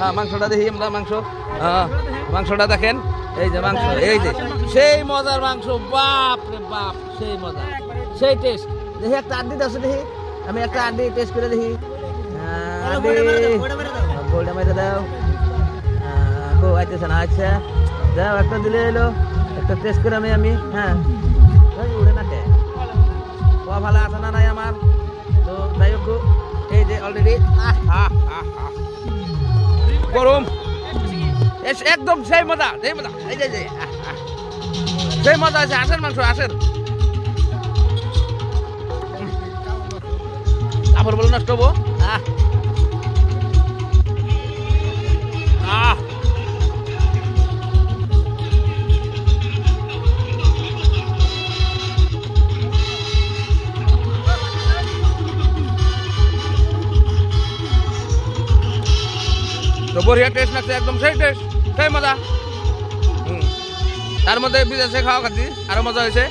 হ্যাঁ মাংসটা দেখি আমরা মাংস মাংসটা দেখেন এই যে মাংস এই যে সেই মজার মাংস বাপ রে বাপ সেই মজা সেই টেস্ট দেখি একটা আড্ডি আছে দেখি আমি একটা আড্ডি টেস্ট করে দেখি গোলটা মেরে দাও আচ্ছা না আচ্ছা যাও একটা দিলে এলো একটা টেস্ট করে আমি হ্যাঁ উড়ে না কে ভালো আছে না নাই আমার তো যাই হোক এই যে অলরেডি গরম একদম সেই মজা এই যে সেই মজা আছে আসেন মাংস আসেন কাপড় বলে নষ্ট হবো তো বড়িয়া টেস্ট লাগছে একদম সেই টেস্ট সেই মজা তার মধ্যে বিদেশে খাওয়া খাচ্ছি আরো মজা হয়েছে